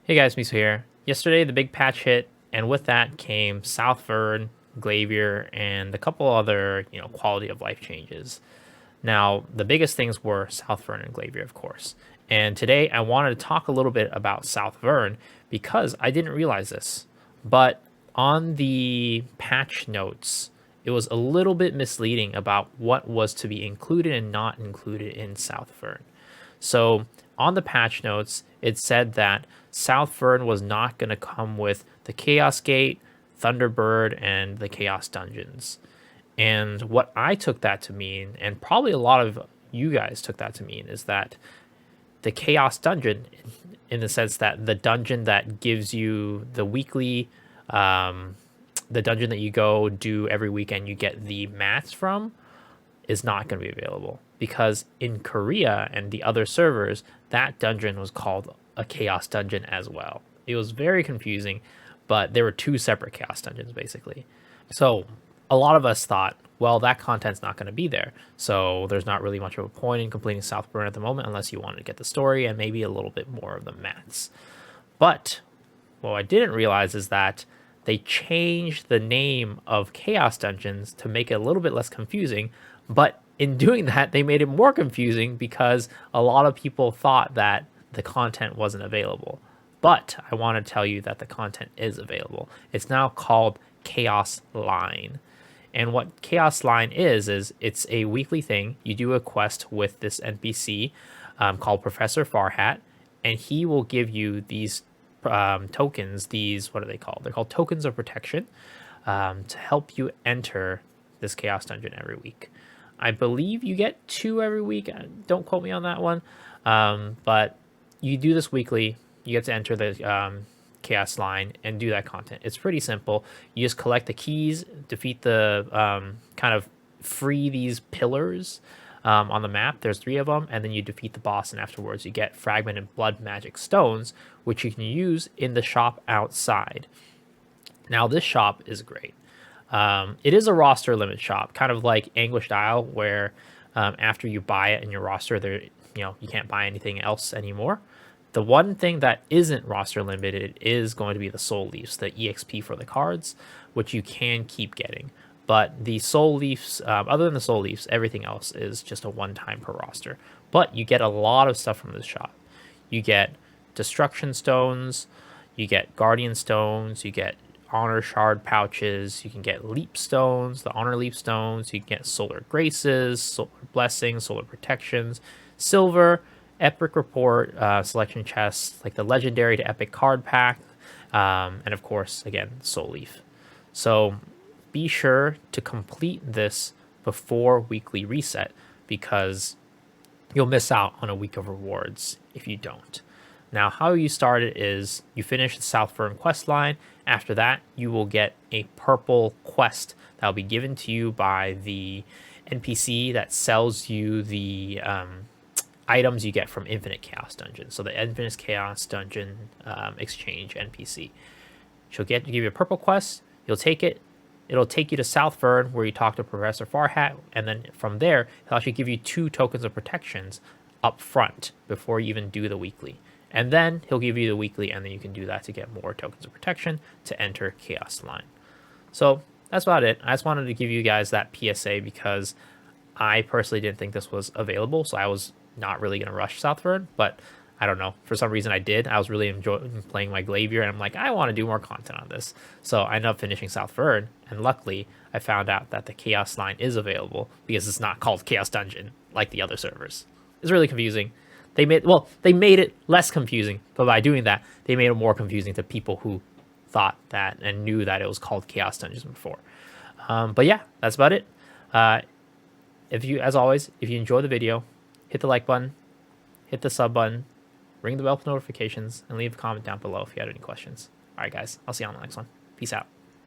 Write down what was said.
Hey guys, Miso here. Yesterday, the big patch hit, and with that came South Vern, Glavier, and a couple other, quality of life changes. Now, the biggest things were South Vern and Glavier, of course. And today, I wanted to talk a little bit about South Vern because I didn't realize this. But on the patch notes, it was a little bit misleading about what was to be included and not included in South Vern. So on the patch notes, it said that South Vern was not going to come with the Chaos Gate, Thunderbird, and the Chaos Dungeons. And what I took that to mean, and probably a lot of you guys took that to mean, is that the Chaos Dungeon, in the sense that the dungeon that gives you the weekly, the dungeon that you go do every weekend, you get the mats from, is not going to be available because in Korea and the other servers, that dungeon was called a chaos dungeon as well. It was very confusing, but there were two separate chaos dungeons basically. So a lot of us thought, well, that content's not going to be there. So there's not really much of a point in completing South Vern at the moment unless you wanted to get the story and maybe a little bit more of the mats. But what I didn't realize is that they changed the name of Chaos Dungeons to make it a little bit less confusing, but in doing that, they made it more confusing because a lot of people thought that the content wasn't available. But I want to tell you that the content is available. It's now called Chaos Line. And what Chaos Line is it's a weekly thing. You do a quest with this NPC called Professor Farhat, and he will give you these tokens. These, what are they called? They're called tokens of protection to help you enter this Chaos Dungeon every week. I believe you get 2 every week. Don't quote me on that one. But you do this weekly. You get to enter the Chaos Line and do that content. It's pretty simple. You just collect the keys, defeat the kind of free these pillars on the map. There's 3 of them, and then you defeat the boss, and afterwards you get fragmented blood magic stones, which you can use in the shop outside. Now, this shop is great. It is a roster limit shop, kind of like Anguished Isle, where after you buy it in your roster, you can't buy anything else anymore. The one thing that isn't roster limited is going to be the soul leaves, the EXP for the cards, which you can keep getting. But the soul leaves, other than the soul leaves, everything else is just a one-time per roster. But you get a lot of stuff from this shop. You get destruction stones, you get guardian stones, you get honor shard pouches, you can get leap stones, the honor leap stones, you can get solar graces, solar blessings, solar protections, silver, epic report, selection chests, like the legendary to epic card pack, and of course, again, soul leaf. So be sure to complete this before weekly reset because you'll miss out on a week of rewards if you don't. Now, how you start it is you finish the South Vern quest line. After that, you will get a purple quest that will be given to you by the NPC that sells you the items you get from Infinite Chaos Dungeon. So the Infinite Chaos Dungeon exchange NPC. She'll give you a purple quest. You'll take it. It'll take you to South Vern where you talk to Professor Farhat, and then from there, he'll actually give you 2 tokens of protections up front before you even do the weekly. And then he'll give you the weekly, and then you can do that to get more tokens of protection to enter Chaos Line. So that's about it. I just wanted to give you guys that PSA because I personally didn't think this was available, so I was not really going to rush South Vern, but I don't know. For some reason I did. I was really enjoying playing my Glavier, and I'm like, I want to do more content on this. So I ended up finishing South Vern, and luckily I found out that the Chaos Line is available because it's not called Chaos Dungeon like the other servers. It's really confusing. They made it less confusing, but by doing that, they made it more confusing to people who thought that and knew that it was called Chaos Dungeons before. But yeah, that's about it. As always, if you enjoy the video, hit the like button, hit the sub button, ring the bell for notifications, and leave a comment down below if you had any questions. All right, guys, I'll see you on the next one. Peace out.